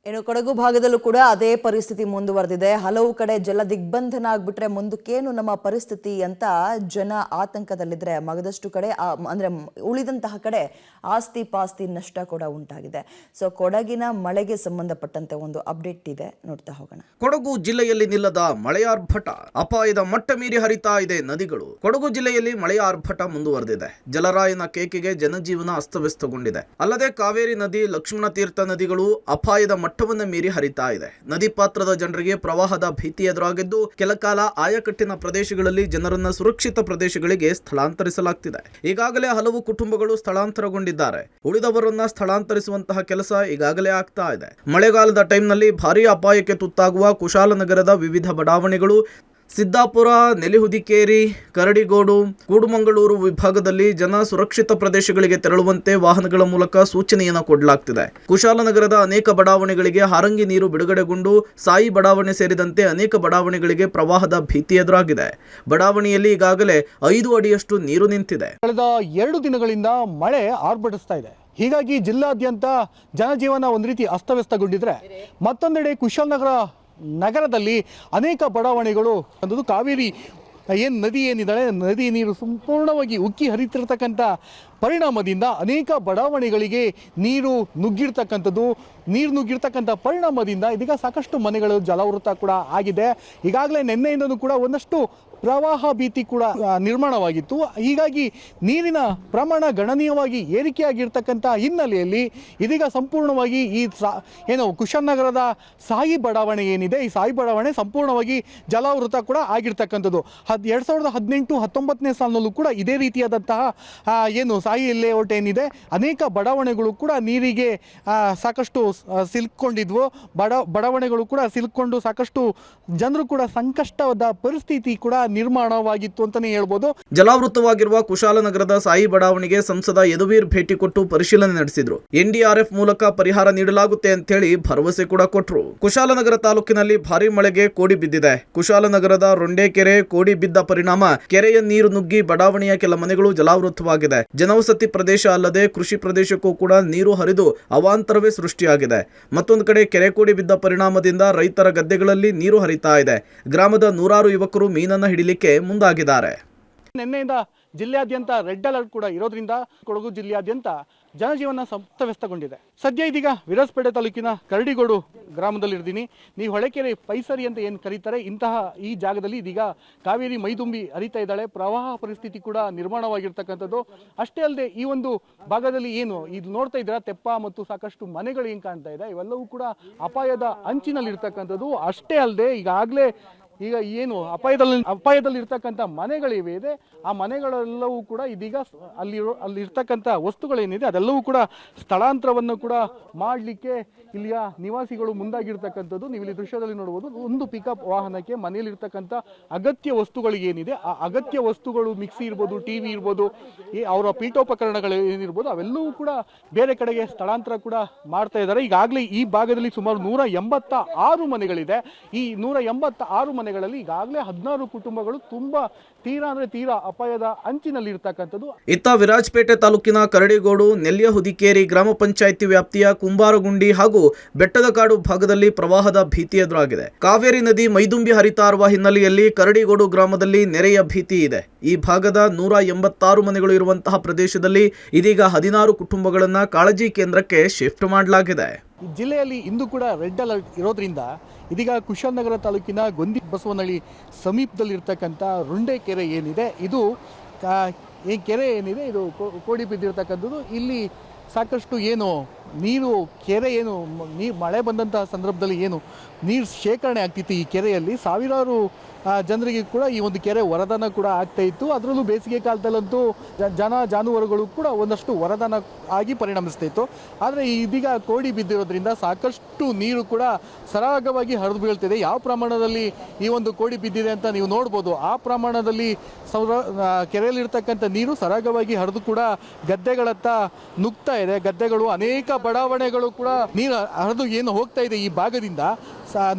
ಇನ್ನು ಕೊಡಗು ಭಾಗದಲ್ಲೂ ಕೂಡ ಅದೇ ಪರಿಸ್ಥಿತಿ ಮುಂದುವರೆದಿದೆ. ಹಲವು ಕಡೆ ಜಲ ದಿಗ್ಬಂಧನ ಆಗ್ಬಿಟ್ರೆ ಮುಂದಕ್ಕೇನು ನಮ್ಮ ಪರಿಸ್ಥಿತಿ ಅಂತ ಜನ ಆತಂಕದಲ್ಲಿದ್ರೆ, ಮಗದಷ್ಟು ಕಡೆ ಅಂದ್ರೆ ಉಳಿದಂತಹ ಕಡೆ ಆಸ್ತಿ ಪಾಸ್ತಿ ನಷ್ಟ ಕೂಡ ಉಂಟಾಗಿದೆ. ಸೊ ಕೊಡಗಿನ ಮಳೆಗೆ ಸಂಬಂಧಪಟ್ಟಂತೆ ಒಂದು ಅಪ್ಡೇಟ್ ಇದೆ, ನೋಡ್ತಾ ಹೋಗೋಣ. ಕೊಡಗು ಜಿಲ್ಲೆಯಲ್ಲಿ ನಿಲ್ಲದ ಮಳೆಯ ಆರ್ಭಟ, ಅಪಾಯದ ಮಟ್ಟ ಮೀರಿ ಹರಿತಾ ಇದೆ ನದಿಗಳು. ಕೊಡಗು ಜಿಲ್ಲೆಯಲ್ಲಿ ಮಳೆಯ ಆರ್ಭಟ ಮುಂದುವರೆದಿದೆ. ಜಲರಾಯನ ಕೇಕೆಗೆ ಜನಜೀವನ ಅಸ್ತವ್ಯಸ್ತಗೊಂಡಿದೆ. ಅಲ್ಲದೆ ಕಾವೇರಿ ನದಿ, ಲಕ್ಷ್ಮಣ ತೀರ್ಥ ನದಿಗಳು ಅಪಾಯದ ಮಟ್ಟವನ್ನು ಮೀರಿ ಹರಿತಾ ಇದೆ. ನದಿ ಪಾತ್ರದ ಜನರಿಗೆ ಪ್ರವಾಹದ ಭೀತಿ ಎದುರಾಗಿದ್ದು, ಕೆಲಕಾಲ ಆಯಕಟ್ಟಿನ ಪ್ರದೇಶಗಳಲ್ಲಿ ಜನರನ್ನ ಸುರಕ್ಷಿತ ಪ್ರದೇಶಗಳಿಗೆ ಸ್ಥಳಾಂತರಿಸಲಾಗ್ತಿದೆ. ಈಗಾಗಲೇ ಹಲವು ಕುಟುಂಬಗಳು ಸ್ಥಳಾಂತರಗೊಂಡಿದ್ದಾರೆ. ಉಳಿದವರನ್ನ ಸ್ಥಳಾಂತರಿಸುವಂತಹ ಕೆಲಸ ಈಗಾಗಲೇ ಆಗ್ತಾ ಇದೆ. ಮಳೆಗಾಲದ ಟೈಮ್ನಲ್ಲಿ ಭಾರೀ ಅಪಾಯಕ್ಕೆ ತುತ್ತಾಗುವ ಕುಶಾಲನಗರದ ವಿವಿಧ ಬಡಾವಣೆಗಳು, ಸಿದ್ದಾಪುರ, ನೆಲಿಹುದಿಕೇರಿ, ಕರಡಿಗೋಡು, ಕೂಡುಮಂಗಳೂರು ವಿಭಾಗದಲ್ಲಿ ಜನ ಸುರಕ್ಷಿತ ಪ್ರದೇಶಗಳಿಗೆ ತೆರಳುವಂತೆ ವಾಹನಗಳ ಮೂಲಕ ಸೂಚನೆಯನ್ನು ಕೊಡಲಾಗ್ತಿದೆ. ಕುಶಾಲನಗರದ ಅನೇಕ ಬಡಾವಣೆಗಳಿಗೆ ಹಾರಂಗಿ ನೀರು ಬಿಡುಗಡೆಗೊಂಡು ಸಾಯಿ ಬಡಾವಣೆ ಸೇರಿದಂತೆ ಅನೇಕ ಬಡಾವಣೆಗಳಿಗೆ ಪ್ರವಾಹದ ಭೀತಿ ಎದುರಾಗಿದೆ. ಬಡಾವಣೆಯಲ್ಲಿ ಈಗಾಗಲೇ 5 ಅಡಿಯಷ್ಟು ನೀರು ನಿಂತಿದೆ. ಕಳೆದ 2 ದಿನಗಳಿಂದ ಮಳೆ ಆರ್ಭಟಿಸ್ತಾ ಇದೆ. ಹೀಗಾಗಿ ಜಿಲ್ಲಾದ್ಯಂತ ಜನಜೀವನ ಒಂದು ರೀತಿ ಅಸ್ತವ್ಯಸ್ತಗೊಂಡಿದ್ರೆ, ಮತ್ತೊಂದೆಡೆ ಕುಶಾಲನಗರ ನಗರದಲ್ಲಿ ಅನೇಕ ಬಡಾವಣೆಗಳು ಅನ್ನೋದು ಕಾವೇರಿ ನದಿ ಏನಿದ್ದಾಳೆ, ನದಿ ನೀರು ಸಂಪೂರ್ಣವಾಗಿ ಉಕ್ಕಿ ಹರಿತಿರ್ತಕ್ಕಂಥ ಪರಿಣಾಮದಿಂದ ಅನೇಕ ಬಡಾವಣೆಗಳಿಗೆ ನೀರು ನುಗ್ಗಿರ್ತಕ್ಕಂಥದ್ದು. ನೀರು ನುಗ್ಗಿರ್ತಕ್ಕಂಥ ಪರಿಣಾಮದಿಂದ ಇದೀಗ ಸಾಕಷ್ಟು ಮನೆಗಳು ಜಲಾವೃತ ಕೂಡ ಆಗಿದೆ. ಈಗಾಗಲೇ ನಿನ್ನೆಯಿಂದನೂ ಕೂಡ ಒಂದಷ್ಟು ಪ್ರವಾಹ ಭೀತಿ ಕೂಡ ನಿರ್ಮಾಣವಾಗಿತ್ತು. ಹೀಗಾಗಿ ನೀರಿನ ಪ್ರಮಾಣ ಗಣನೀಯವಾಗಿ ಏರಿಕೆಯಾಗಿರ್ತಕ್ಕಂಥ ಹಿನ್ನೆಲೆಯಲ್ಲಿ ಇದೀಗ ಸಂಪೂರ್ಣವಾಗಿ ಈ ಕುಶಾಲನಗರದ ಸಾಯಿ ಬಡಾವಣೆ ಏನಿದೆ, ಈ ಸಾಯಿ ಬಡಾವಣೆ ಸಂಪೂರ್ಣವಾಗಿ ಜಲಾವೃತ ಕೂಡ ಆಗಿರ್ತಕ್ಕಂಥದ್ದು. 2018-19ನೇ ಸಾಲಿನಲ್ಲೂ ಕೂಡ ಇದೇ ರೀತಿಯಾದಂತಹ ಸಾಯಿ ಲೇಔಟ್ ಏನಿದೆ, ಅನೇಕ ಬಡಾವಣೆಗಳು ಕೂಡ ನೀರಿಗೆ ಸಾಕಷ್ಟು ಸಿಲುಕೊಂಡಿದ್ವು. ಬಡಾವಣೆಗಳು ಕೂಡ ಸಿಲುಕೊಂಡು ಸಾಕಷ್ಟು ಜನರು ಕೂಡ ಸಂಕಷ್ಟವಾದ ಪರಿಸ್ಥಿತಿ ಕೂಡ ನಿರ್ಮಾಣವಾಗಿತ್ತು ಅಂತಾನೆ ಹೇಳ್ಬೋದು. ಜಲಾವೃತವಾಗಿರುವ ಕುಶಾಲನಗರದ ಸಾಯಿ ಬಡಾವಣೆಗೆ ಸಂಸದ ಯದುವೀರ್ ಭೇಟಿ ಕೊಟ್ಟು ಪರಿಶೀಲನೆ ನಡೆಸಿದ್ರು. NDRF ಮೂಲಕ ಪರಿಹಾರ ನೀಡಲಾಗುತ್ತೆ ಅಂತ ಹೇಳಿ ಭರವಸೆ ಕೂಡ ಕೊಟ್ಟರು. ಕುಶಾಲನಗರ ತಾಲೂಕಿನಲ್ಲಿ ಭಾರೀ ಮಳೆಗೆ ಕೋಡಿ ಬಿದ್ದಿದೆ. ಕುಶಾಲನಗರದ ರೊಂಡೆಕೆರೆ ಕೋಡಿ ಬಿದ್ದ ಪರಿಣಾಮ ಕೆರೆಯ ನೀರು ನುಗ್ಗಿ ಬಡಾವಣೆಯ ಕೆಲ ಮನೆಗಳು ಜಲಾವೃತವಾಗಿದೆ. ಜನವಸತಿ ಪ್ರದೇಶ ಅಲ್ಲದೆ ಕೃಷಿ ಪ್ರದೇಶಕ್ಕೂ ಕೂಡ ನೀರು ಹರಿದು ಅವಾಂತರವೇ ಸೃಷ್ಟಿಯಾಗಿದೆ. ಮತ್ತೊಂದು ಕಡೆ ಕೆರೆ ಕೋಡಿ ಬಿದ್ದ ಪರಿಣಾಮದಿಂದ ರೈತರ ಗದ್ದೆಗಳಲ್ಲಿ ನೀರು ಹರಿತಾ ಇದೆ. ಗ್ರಾಮದ 100 ಯುವಕರು ಮೀನನ್ನ ಹಿಡಿಲಿಕ್ಕೆ ಮುಂದಾಗಿದ್ದಾರೆ. ನಿನ್ನೆಯಿಂದ ಜಿಲ್ಲೆಯಾದ್ಯಂತ ರೆಡ್ ಅಲರ್ಟ್ ಕೂಡ ಇರೋದ್ರಿಂದ ಕೊಡಗು ಜಿಲ್ಲೆಯಾದ್ಯಂತ ಜನಜೀವನ ಅಸ್ತವ್ಯಸ್ತಗೊಂಡಿದೆ. ಸದ್ಯ ಇದೀಗ ವಿರಾಜಪೇಟೆ ತಾಲೂಕಿನ ಕರಡಿಗೋಡು ಗ್ರಾಮದಲ್ಲಿರ್ತೀನಿ. ನೀವು ಹೊಳೆಕೆರೆ ಪೈಸರಿ ಅಂತ ಏನು ಕರೀತಾರೆ, ಈ ಜಾಗದಲ್ಲಿ ಇದೀಗ ಕಾವೇರಿ ಮೈದುಂಬಿ ಹರಿತಾ ಇದ್ದಾಳೆ. ಪ್ರವಾಹ ಪರಿಸ್ಥಿತಿ ಕೂಡ ನಿರ್ಮಾಣವಾಗಿರ್ತಕ್ಕಂಥದ್ದು. ಅಷ್ಟೇ ಅಲ್ಲದೆ ಈ ಒಂದು ಭಾಗದಲ್ಲಿ ಇದು ನೋಡ್ತಾ ಇದ್ದೀರಾ, ತೆಪ್ಪ ಮತ್ತು ಸಾಕಷ್ಟು ಮನೆಗಳು ಏನು ಕಾಣ್ತಾ ಇದೆ, ಇವೆಲ್ಲವೂ ಕೂಡ ಅಪಾಯದ ಅಂಚಿನಲ್ಲಿ ಇರ್ತಕ್ಕಂಥದ್ದು. ಅಷ್ಟೇ ಅಲ್ಲದೆ ಈಗ ಅಪಾಯದಲ್ಲಿ ಇರ್ತಕ್ಕಂಥ ಮನೆಗಳಿವೆ ಇದೆ, ಆ ಮನೆಗಳೆಲ್ಲವೂ ಕೂಡ ಇದೀಗ ಅಲ್ಲಿರ್ತಕ್ಕಂಥ ವಸ್ತುಗಳೇನಿದೆ ಅದೆಲ್ಲವೂ ಕೂಡ ಸ್ಥಳಾಂತರವನ್ನು ಕೂಡ ಮಾಡಲಿಕ್ಕೆ ಇಲ್ಲಿಯ ನಿವಾಸಿಗಳು ಮುಂದಾಗಿರ್ತಕ್ಕಂಥದ್ದು. ನೀವು ಇಲ್ಲಿ ದೃಶ್ಯದಲ್ಲಿ ನೋಡ್ಬೋದು, ಒಂದು ಪಿಕಪ್ ವಾಹನಕ್ಕೆ ಮನೆಯಲ್ಲಿರ್ತಕ್ಕಂಥ ಅಗತ್ಯ ವಸ್ತುಗಳಿಗೇನಿದೆ, ಆ ಅಗತ್ಯ ವಸ್ತುಗಳು ಮಿಕ್ಸಿ ಇರ್ಬೋದು, ಟಿವಿ ಇರ್ಬೋದು, ಅವರ ಪೀಠೋಪಕರಣಗಳು ಏನಿರ್ಬೋದು ಅವೆಲ್ಲವೂ ಕೂಡ ಬೇರೆ ಕಡೆಗೆ ಸ್ಥಳಾಂತರ ಕೂಡ ಮಾಡ್ತಾ ಇದ್ದಾರೆ. ಈಗಾಗಲೇ ಈ ಭಾಗದಲ್ಲಿ ಸುಮಾರು 186 ಮನೆಗಳಿದೆ. ಈ 186 ಮನೆಗಳಲ್ಲಿ ಈಗಾಗಲೇ 16 ಕುಟುಂಬಗಳು ತುಂಬಾ ತೀರಾ ಅಪಾಯದ ಅಂಚಿನಲ್ಲಿ ಇರ್ತಕ್ಕಂಥದ್ದು. ಇತ್ತ ವಿರಾಜಪೇಟೆ ತಾಲೂಕಿನ ಕರಡಿಗೋಡು, ನೆಲ್ಯಹುದಿಕೇರಿ ಗ್ರಾಮ ಪಂಚಾಯಿತಿ ವ್ಯಾಪ್ತಿಯ ಕುಂಬಾರಗುಂಡಿ ಹಾಗೂ ಬೆಟ್ಟದ ಕಾಡು ಭಾಗದಲ್ಲಿ ಪ್ರವಾಹದ ಭೀತಿ ಎದುರಾಗಿದೆ. ಕಾವೇರಿ ನದಿ ಮೈದುಂಬಿ ಹರಿತಾ ಇರುವ ಹಿನ್ನೆಲೆಯಲ್ಲಿ ಕರಡಿಗೋಡು ಗ್ರಾಮದಲ್ಲಿ ನೆರೆಯ ಭೀತಿ ಇದೆ. ಈ ಭಾಗದ 186 ಮನೆಗಳು ಇರುವಂತಹ ಪ್ರದೇಶದಲ್ಲಿ ಇದೀಗ 16 ಕುಟುಂಬಗಳನ್ನ ಕಾಳಜಿ ಕೇಂದ್ರಕ್ಕೆ ಶಿಫ್ಟ್ ಮಾಡಲಾಗಿದೆ. ಜಿಲ್ಲೆಯಲ್ಲಿ ಇಂದು ಕೂಡ ರೆಡ್ ಅಲರ್ಟ್ ಇರೋದ್ರಿಂದ ಇದೀಗ ಕುಶಾಲನಗರ ತಾಲೂಕಿನ ಗೊಂದಿ ಬಸವನಹಳ್ಳಿ ಸಮೀಪದಲ್ಲಿರ್ತಕ್ಕಂಥ ರುಂಡೆಕೆರೆ ಏನಿದೆ, ಇದು ಕೆರೆ ಏನಿದೆ ಇದು ಕೋಡಿ ಬಿದ್ದಿರ್ತಕ್ಕಂಥದ್ದು. ಇಲ್ಲಿ ಸಾಕಷ್ಟು ನೀರು ಕೆರೆ ಮಳೆ ಬಂದಂತಹ ಸಂದರ್ಭದಲ್ಲಿ ನೀರು ಶೇಖರಣೆ ಆಗ್ತಿತ್ತು. ಈ ಕೆರೆಯಲ್ಲಿ ಸಾವಿರಾರು ಜನರಿಗೆ ಕೂಡ ಈ ಒಂದು ಕೆರೆ ವರದಾನ ಕೂಡ ಆಗ್ತಾ ಇತ್ತು. ಅದರಲ್ಲೂ ಬೇಸಿಗೆ ಕಾಲದಲ್ಲಂತೂ ಜಾನುವಾರುಗಳು ಕೂಡ ಒಂದಷ್ಟು ವರದಾನ ಆಗಿ ಪರಿಣಮಿಸ್ತಾ ಇತ್ತು. ಆದರೆ ಇದೀಗ ಕೋಡಿ ಬಿದ್ದಿರೋದ್ರಿಂದ ಸಾಕಷ್ಟು ನೀರು ಕೂಡ ಸರಾಗವಾಗಿ ಹರಿದು ಬೀಳ್ತಿದೆ. ಯಾವ ಪ್ರಮಾಣದಲ್ಲಿ ಈ ಒಂದು ಕೋಡಿ ಬಿದ್ದಿದೆ ಅಂತ ನೀವು ನೋಡ್ಬೋದು. ಆ ಪ್ರಮಾಣದಲ್ಲಿ ಕೆರೆಯಲ್ಲಿರ್ತಕ್ಕಂಥ ನೀರು ಸರಾಗವಾಗಿ ಹರಿದು ಕೂಡ ಗದ್ದೆಗಳತ್ತ ನುಗ್ತಾ ಇದೆ. ಗದ್ದೆಗಳು ಅನೇಕ ಬಡಾವಣೆಗಳು ಕೂಡ ನೀರು ಹರಿದು ಹೋಗ್ತಾ ಇದೆ ಈ ಭಾಗದಿಂದ.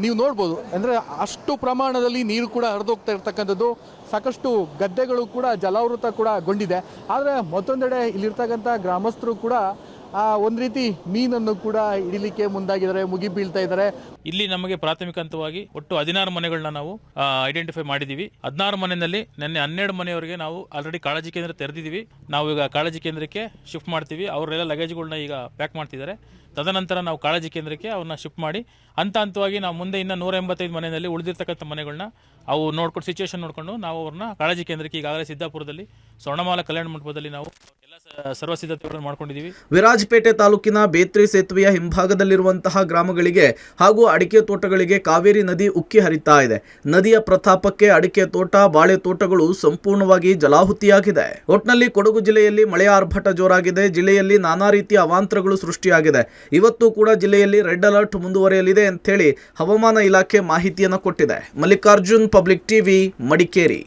ನೀವು ನೋಡ್ಬೋದು, ಅಂದರೆ ಅಷ್ಟು ಪ್ರಮಾಣದಲ್ಲಿ ನೀರು ಕೂಡ ಹರಿದೋಗ್ತಾ ಇರ್ತಕ್ಕಂಥದ್ದು. ಸಾಕಷ್ಟು ಗದ್ದೆಗಳು ಕೂಡ ಜಲಾವೃತ ಕೂಡ ಗೊಂಡಿದೆ. ಆದರೆ ಮತ್ತೊಂದೆಡೆ ಇಲ್ಲಿರ್ತಕ್ಕಂಥ ಗ್ರಾಮಸ್ಥರು ಕೂಡ ಒಂದು ರೀತಿ ಮೀನನ್ನು ಕೂಡ ಹಿಡಿಲಿಕ್ಕೆ ಮುಂದಾಗಿದ್ದಾರೆ, ಮುಗಿ ಬೀಳ್ತಾ ಇದ್ದಾರೆ. ಇಲ್ಲಿ ನಮಗೆ ಪ್ರಾಥಮಿಕ ಹಂತವಾಗಿ ಒಟ್ಟು 16 ಮನೆಗಳನ್ನ ನಾವು ಐಡೆಂಟಿಫೈ ಮಾಡಿದ್ದೀವಿ. 16 ಮನೆಯಲ್ಲಿ ನಿನ್ನೆ 12 ಮನೆಯವರಿಗೆ ನಾವು ಆಲ್ರೆಡಿ ಕಾಳಜಿ ಕೇಂದ್ರ ತೆರೆದಿದ್ದೀವಿ. ನಾವು ಈಗ ಕಾಳಜಿ ಕೇಂದ್ರಕ್ಕೆ ಶಿಫ್ಟ್ ಮಾಡ್ತೀವಿ. ಅವರೆಲ್ಲ ಲಗೇಜ್ಗಳನ್ನ ಈಗ ಪ್ಯಾಕ್ ಮಾಡ್ತಿದ್ದಾರೆ. ತದನಂತರ ನಾವು ಕಾಳಜಿ ಕೇಂದ್ರಕ್ಕೆ ಅವ್ರನ್ನ ಶಿಫ್ಟ್ ಮಾಡಿ ಹಂತವಾಗಿ ನಾವು ಮುಂದೆ ಇನ್ನು 185 ಮನೆಯಲ್ಲಿ ಉಳಿದಿರ್ತಕ್ಕಂಥ ಮನೆಗಳನ್ನ ಅವು ನೋಡ್ಕೊಂಡು ಸಿಚುವೇಶನ್ ನೋಡಿಕೊಂಡು ನಾವು ಅವ್ರನ್ನ ಕಾಳಜಿ ಕೇಂದ್ರಕ್ಕೆ ಈಗಾಗಲೇ ಸಿದ್ದಾಪುರದಲ್ಲಿ ಸ್ವರ್ಣಮಾಲ ಕಲ್ಯಾಣ ಮಂಟಪದಲ್ಲಿ ನಾವು ಎಲ್ಲ ಸರ್ವ ಸಿದ್ಧತೆಗಳನ್ನು ಮಾಡ್ಕೊಂಡಿದ್ದೀವಿ. ವಿರಾಜಪೇಟೆ ತಾಲೂಕಿನ ಬೇತ್ರಿ ಸೇತುವೆಯ ಹಿಂಭಾಗದಲ್ಲಿರುವಂತಹ ಗ್ರಾಮಗಳಿಗೆ ಹಾಗೂ ಅಡಿಕೆ ತೋಟಗಳಿಗೆ ಕಾವೇರಿ ನದಿ ಉಕ್ಕಿ ಹರಿತಾ ಇದೆ. ನದಿಯ ಪ್ರತಾಪಕ್ಕೆ ಅಡಿಕೆ ತೋಟ, ಬಾಳೆ ತೋಟಗಳು ಸಂಪೂರ್ಣವಾಗಿ ಜಲಾಹುತಿಯಾಗಿದೆ. ಒಟ್ನಲ್ಲಿ ಕೊಡಗು ಜಿಲ್ಲೆಯಲ್ಲಿ ಮಳೆಯ ಆರ್ಭಟ ಜೋರಾಗಿದೆ. ಜಿಲ್ಲೆಯಲ್ಲಿ ನಾನಾ ರೀತಿಯ ಅವಾಂತರಗಳು ಸೃಷ್ಟಿಯಾಗಿದೆ. ಇವತ್ತು ಕೂಡ ಜಿಲ್ಲೆಯಲ್ಲಿ ರೆಡ್ ಅಲರ್ಟ್ ಮುಂದುವರಿಯಲಿದೆ ಅಂತ ಹೇಳಿ ಹವಾಮಾನ ಇಲಾಖೆ ಮಾಹಿತಿಯನ್ನು ಕೊಟ್ಟಿದೆ. Mallikarjun, public TV, Madikeri.